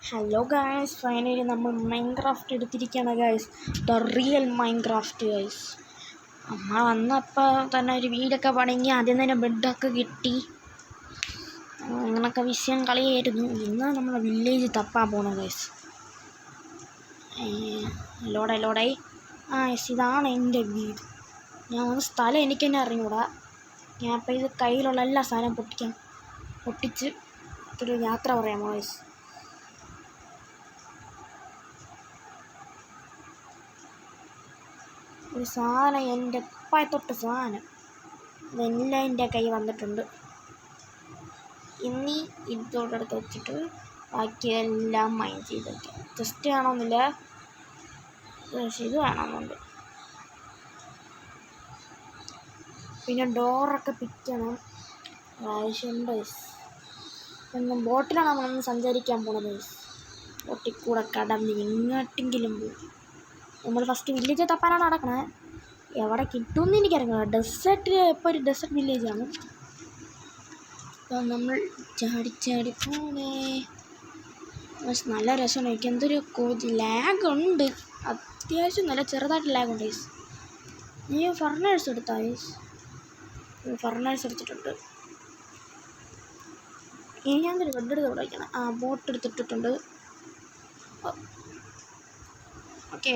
Hello guys, finally നമ്മൾ Minecraft എടുത്തിരിക്കുകയാണ് guys. The real Minecraft guys. നമ്മൾ വന്നപ്പോൾ തന്നെ ഒരു വീടൊക്കെ പണിഞ്ഞ് ആദ്യം തന്നെ ബെഡൊക്കെ കിട്ടി. അങ്ങനൊക്കെ വിഷയം കളിയായിരുന്നു. ഇന്ന് നമ്മൾ വില്ലേജ് തപ്പാൻ പോകണം ഗായ്സ്. ലോടായി യെസ്, ഇതാണ് എൻ്റെ വീട്. ഞാൻ വന്ന സ്ഥലം എനിക്ക് തന്നെ അറിഞ്ഞൂടാ. ഞാൻ അപ്പോൾ ഇത് കയ്യിലുള്ള എല്ലാ സാധനം പൊട്ടിച്ച് ഒരു യാത്ര പറയാമോ ഗായ്സ്. ഒരു സാധനം എൻ്റെ തൊട്ട് സാധനം ഇതെല്ലാം എൻ്റെ കൈ വന്നിട്ടുണ്ട്. ഇനി ഇതോടടുത്ത് വെച്ചിട്ട് ബാക്കിയെല്ലാം മൈൻ ചെയ്ത് വയ്ക്കാം. ജസ്റ്റ് വേണമെന്നില്ല, പക്ഷേ ഇത് വേണമെന്നുണ്ട്. പിന്നെ ഡോറൊക്കെ പിക്കണം ആവശ്യമുണ്ട് ഗൈസ്. പിന്നെ ബോട്ടിലാണ് നമ്മളൊന്ന് സഞ്ചരിക്കാൻ പോണത് ഗൈസ്. ബോട്ടിൽ കൂടെ കടന്ന് എങ്ങോട്ടെങ്കിലും പോകും. നമ്മൾ ഫസ്റ്റ് വില്ലേജ് തപ്പാനാണ് നടക്കണേ. എവിടെ കിട്ടുമെന്ന് എനിക്കറിയാം. ഡെസേർട്ടിൽ ഇപ്പോൾ ഒരു ഡെസേർട്ട് വില്ലേജാണ്. അപ്പോൾ നമ്മൾ ചാടി പോണേ. പക്ഷെ നല്ല രസമാണ്. എനിക്ക് എന്തൊരു ലാഗുണ്ട്, അത്യാവശ്യം നല്ല ചെറുതായിട്ട് ലാഗുണ്ട് ഗൈസ്. നീ ഫർണേഴ്സ് എടുത്താ ഗൈസ്? ഫർണേഴ്സ് എടുത്തിട്ടുണ്ട്. ഇനി ഞാൻ ബെഡ് എടുത്ത് തുടയ്ക്കണം. ബോട്ട് എടുത്തിട്ടിട്ടുണ്ട്. ഓക്കെ,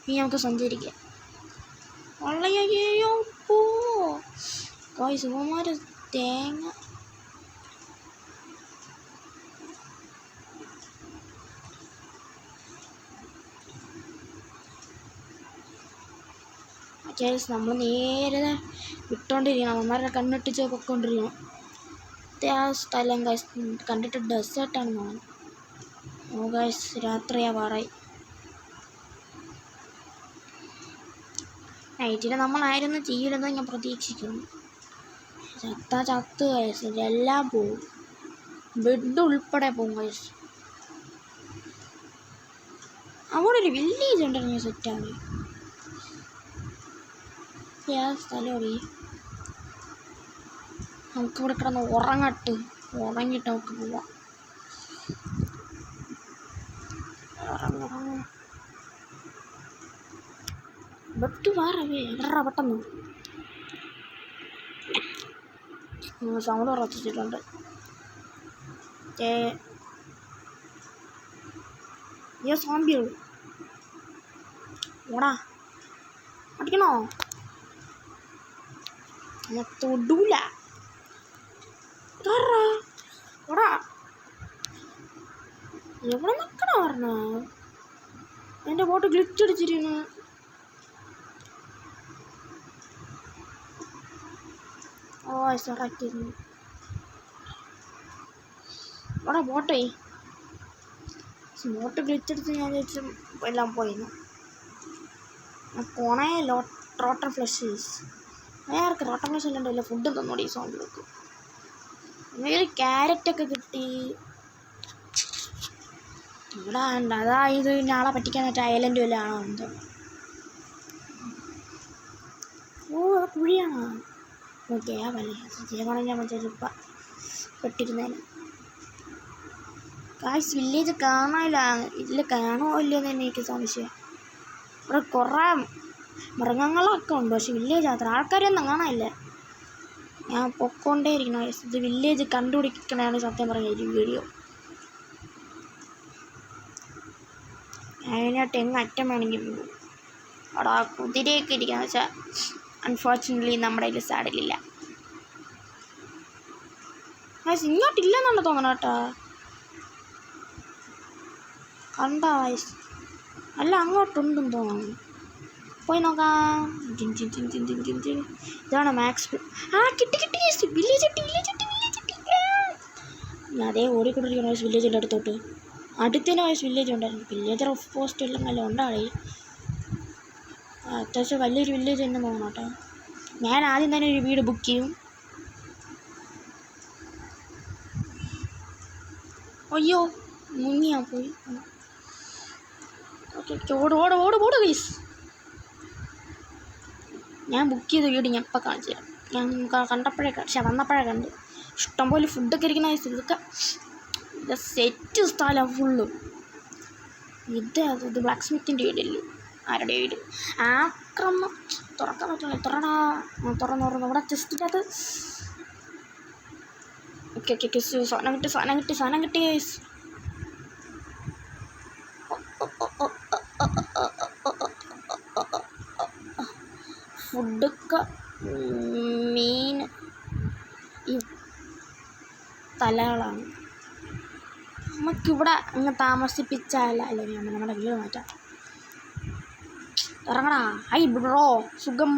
ഇനി നമുക്ക് സഞ്ചരിക്കാം. വള്ളയോ പോ ഗായ്സ്, ഇവന്മാർ തേങ്ങ. ഗായ്സ്, നമ്മൾ നേരെ വിട്ടോണ്ടിരിക്കണം. അവന്മാരുടെ കണ്ണിട്ടിച്ച് പൊയ്ക്കൊണ്ടിരിക്കണം. ആ സ്ഥലം ഗായ്സ് കണ്ടിട്ട് ഡെസേർട്ടാണെന്ന് തോന്നുന്നു. ഓ ഗായ്സ്, രാത്രിയാവാറായി. നൈറ്റിൽ നമ്മളായിരുന്നു ചെയ്യില്ലെന്ന് ഞാൻ പ്രതീക്ഷിക്കുന്നു. ചത്ത് ഗൈസ്, എല്ലാം പോവും. ബെഡ് ഉൾപ്പെടെ പോകും ഗൈസ്. അവിടെ ഒരു വില്ലേജ് ഉണ്ടെങ്കിൽ സെറ്റാണ്. സ്ഥലമടി, നമുക്കിവിടെ കിടന്ന് ഉറങ്ങിയിട്ട് നമുക്ക് പോവാം. ബെഡ് വേറെ പെട്ടെന്ന് സൗണ്ട് ഉറച്ചിട്ടുണ്ട്. സാമ്പിയുള്ളൂ. ഓടാ, അടിക്കണോ? തൊടൂല. ഓടാ, എവിടെ നിൽക്കണോ പറഞ്ഞ? എൻ്റെ ബോട്ട് ഗ്ലിച്ചടിച്ചിരുന്നു. സറാക്കിയിരുന്നു. അവിടെ ബോട്ട് ഗ്ലിച്ചടിച്ച് ഞാൻ ചോദിച്ചു എല്ലാം പോയിരുന്നു. പോണേ റോട്ടർ ഫ്ലഷ്. നേർക്ക് റോട്ടർ ഫ്ലഷ് അല്ലാണ്ടല്ലോ, ഫുഡ് തന്നോടി ഈ സോമ്പിൽ വെക്കും. എന്തെങ്കിലും ക്യാരറ്റൊക്കെ കിട്ടി. ഇവിടെ ഉണ്ട്. ഇത് നാളെ പറ്റിക്കാൻ പറ്റിയ ഐലൻഡ് വല്ല ആണോ എന്തോ. അത് കുഴിയാണോ? ഓക്കെ, ജയമാണെങ്കിൽ ഞാൻ ചെറുപ്പം പെട്ടിരുന്നേന്. ഗായ്സ്, വില്ലേജ് കാണാനില്ല. കാണുമോ ഇല്ലയെന്ന് തന്നെ എനിക്ക് സംശയം. ഇവിടെ കുറേ മൃഗങ്ങളൊക്കെ ഉണ്ട്, പക്ഷെ വില്ലേജ് അത്ര ആൾക്കാരൊന്നും കാണാനില്ല. ഞാൻ പൊക്കോണ്ടേ ഇരിക്കണം ഗായ്സ്. ഇത് വില്ലേജ് കണ്ടുപിടിക്കണതാണ് സത്യം പറഞ്ഞ ഒരു വീഡിയോ. അതിനായിട്ട് അറ്റം വേണമെങ്കിൽ പോകും. അവിടെ കുതിരയൊക്കെ ഇരിക്കാന്ന് വെച്ചാൽ അൺഫോർച്ചുനേറ്റ്ലി നമ്മുടെ കയ്യിൽ സാഡിലില്ല. ഗായ്സ്, ഇങ്ങോട്ടില്ലെന്നാണ് തോന്നണം കേട്ടോ. കണ്ടാ ഗായ്സ്? അല്ല, അങ്ങോട്ടുണ്ടെന്ന് തോന്നുന്നു. പോയി നോക്കാം. ഇതാണ് മാക്സ്. കിട്ടി വില്ലേജ് കിട്ടി. അതേ ഓടിക്കൊണ്ടിരിക്കണം ഗായ്സ് വില്ലേജിൻ്റെ അടുത്തോട്ട്. അടുത്തന്നെ ഗായ്സ് വില്ലേജ് ഉണ്ടായിരുന്നു. വില്ലേജർ ഓഫ് പോസ്റ്റ് എല്ലാം നല്ല ഉണ്ടാളേ. അത്യാവശ്യം വലിയൊരു വില്ലേജ് തന്നെ തോന്നണം കേട്ടോ. ഞാൻ ആദ്യം തന്നെ ഒരു വീട് ബുക്ക് ചെയ്യും. അയ്യോ, മുങ്ങിയാ പോയി. ഓക്കെ, ഓട് ഗൈസ്. ഞാൻ ബുക്ക് ചെയ്ത വീട് ഞാൻ ഇപ്പം കാണിച്ചു തരാം. ഞാൻ വന്നപ്പോഴേ കണ്ടു. ഇഷ്ടംപോലെ ഫുഡൊക്കെ ഇരിക്കുന്ന ഗൈസ്. ഇതൊക്കെ ഇത് സെറ്റ് സ്ഥലം ഫുള്ളും. ഇത് ബ്ലാക്ക് സ്മിത്തിൻ്റെ വീടല്ലോ, ആരുടെ വീട്? ആക്രമം തുറക്കാൻ പറ്റില്ല. തുറന്നു ഇവിടെ ചെസ്റ്റിൻ്റെ അത്. ഓക്കെ സാധനം കിട്ടി ഗൈസ്. ഫുഡൊക്കെ മീൻ ഈ തലകളാണ്. നമുക്കിവിടെ അങ്ങ് താമസിപ്പിച്ചാൽ അല്ലെങ്കിൽ നമ്മുടെ വീട് മാറ്റാം. ഇറങ്ങടാ. ഹൈ ബ്രോ, സുഖം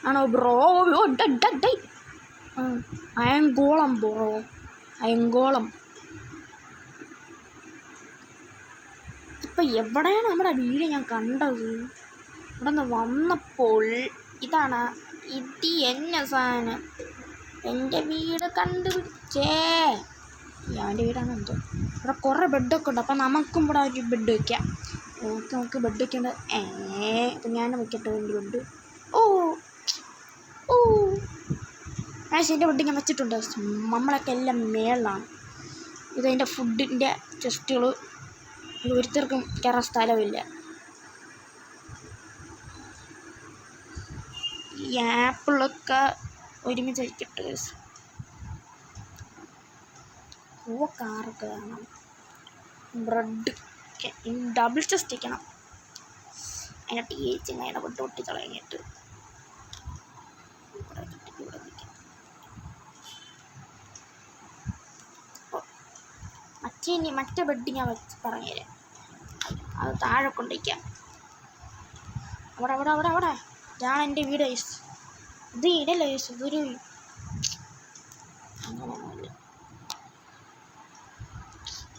ആണോ ബ്രോ? അയങ്കോളം ബ്രോ, അയങ്കോളം. ഇപ്പം എവിടെയാണ് നമ്മുടെ വീട് ഞാൻ കണ്ടത്? ഇവിടെ നിന്ന് വന്നപ്പോൾ ഇതാണ് ഇത് എന്നെ സാധനം. എൻ്റെ വീട് കണ്ടുപിടിച്ചേ. അവൻ്റെ വീടാണ് എന്തോ. ഇവിടെ കുറേ ബെഡൊക്കെ ഉണ്ട്. അപ്പം നമുക്കും ഇവിടെ ഒരു ബെഡ് വയ്ക്കാം. നമുക്ക് ബെഡ് വയ്ക്കേണ്ടത് അപ്പം ഞാൻ വയ്ക്കട്ടെ എൻ്റെ ബെഡ്. ഓ എൻ്റെ ബെഡ് ഞാൻ വെച്ചിട്ടുണ്ട്. നമ്മളൊക്കെ എല്ലാം മേളിലാണ്. ഇതതിൻ്റെ ഫുഡിൻ്റെ ചെസ്റ്റുകൾ. ഒരുത്തർക്കും കയറാൻ സ്ഥലമില്ല. ഈ ആപ്പിളൊക്കെ ഒരുമിച്ച് വയ്ക്കട്ടെ. കാറൊക്കെ വേണം. ബ്രെഡ് ഡബിൾ ചെസ്റ്റ് വയ്ക്കണം. അതിനെ ടീച്ചിങ്ങനെ ഇടപെട്ട് പൊട്ടി തുടങ്ങിയിട്ട് ഇവിടെ വയ്ക്കാം. മറ്റേ ബെഡ് ഞാൻ വെച്ച് പറഞ്ഞുതരാം. അത് താഴെ കൊണ്ടുവയ്ക്കാം. അവിടെ ഇതാണ് എൻ്റെ വീട്. ഇത് ഇടല്ലേ ഇതൊരു അങ്ങനെയൊന്നുമില്ല.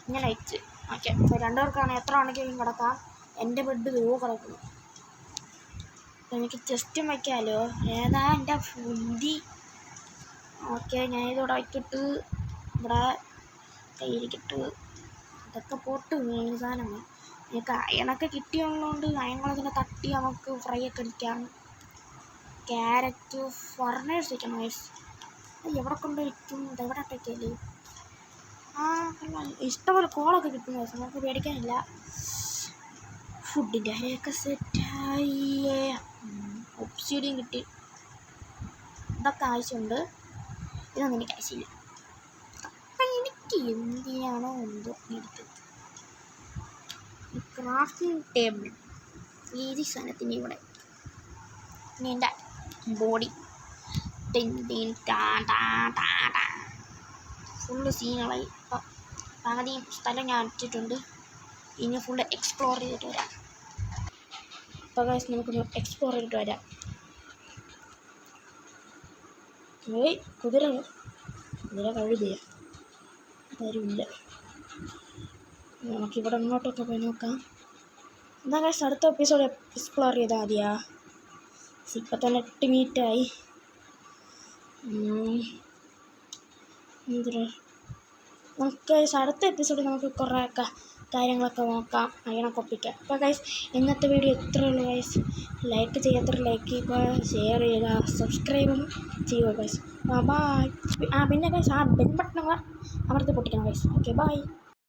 ഇങ്ങനെ വെച്ച് ഓക്കെ. ഇപ്പോൾ രണ്ടുപേർക്കാണ് എത്ര ആണെങ്കിലും കിടക്കാം. എൻ്റെ ബെഡ് കിടക്കുന്നു. എനിക്ക് ചെസ്റ്റും വയ്ക്കാമല്ലോ. ഏതാ എൻ്റെ ഫുഡി? ഓക്കെ, ഞാനിതിവിടെ വയ്ക്കിട്ട് ഇവിടെ കയ്യിരിക്കിട്ട് ഇതൊക്കെ പോട്ട് മെയിൻ സാധനമാണ്. എനിക്ക് അയണൊക്കെ കിട്ടിയുള്ളതുകൊണ്ട് അയങ്ങളതിനെ തട്ടി നമുക്ക് ഫ്രൈ ഒക്കെ അടിക്കാം. ക്യാരറ്റ് ഫർണേഴ്സ് വയ്ക്കണം ഗൈസ്. അത് എവിടെ കൊണ്ട് വയ്ക്കും? ഇതെവിടെ ഇട്ടേക്കല്ലേ? ഇഷ്ടംപോലെ കോളൊക്കെ കിട്ടും ഗൈസ്, നമുക്ക് പേടിക്കാനില്ല. ഫുഡിൻ്റെ അരിയൊക്കെ സെറ്റായിയേ. ഒബ്സിഡിയും കിട്ടി. ഇതൊക്കെ ആവശ്യമുണ്ട്. ഇതൊന്നും എനിക്ക് ആവശ്യമില്ല. അപ്പം എനിക്ക് എന്തിനാണോ എന്തോ എടുത്തത്. ക്രാഫ്റ്റിംഗ് ടേബിൾ ഈ സാധനത്തിൻ്റെ ഇവിടെ. ഇനി എൻ്റെ ബോഡി ഫുള്ള് സീനുകളായി. ഇപ്പം പകുതിയും സ്ഥലം ഞാൻ അടിച്ചിട്ടുണ്ട്. ഇനി ഫുള്ള് എക്സ്പ്ലോർ ചെയ്തിട്ട് വരാം. ഇപ്പോൾ ഗൈസ് നമുക്കൊന്ന് എക്സ്പ്ലോർ ചെയ്തിട്ട് വരാം. കുതിര കഴുതിയ ആരുമില്ല. നമുക്കിവിടെ ഇങ്ങോട്ടൊക്കെ പോയി നോക്കാം. എന്താ ഗൈസ് അടുത്ത എപ്പിസോഡ് എക്സ്പ്ലോർ ചെയ്താൽ മതിയാ? ഇപ്പം തന്നെ 8 മിനിറ്റായി. നമുക്ക് അടുത്ത എപ്പിസോഡിൽ നമുക്ക് കുറേ കാര്യങ്ങളൊക്കെ നോക്കാം, അയണൊക്കെ ഒപ്പിക്കാം. അപ്പോൾ ഗൈസ് ഇന്നത്തെ വീഡിയോ ഇത്രയേ ഉള്ളൂ ഗൈസ്. ലൈക്ക് ചെയ്യാത്തവർ ലൈക്ക് ചെയ്യുക, ഷെയർ ചെയ്യുക, സബ്സ്ക്രൈബും ചെയ്യുക ഗൈസ്. ബൈ. പിന്നെ ഗൈസ് ബെൽ ബട്ടൺ അമർത്തി പൊട്ടിക്കണം ഗൈസ്. Okay bye.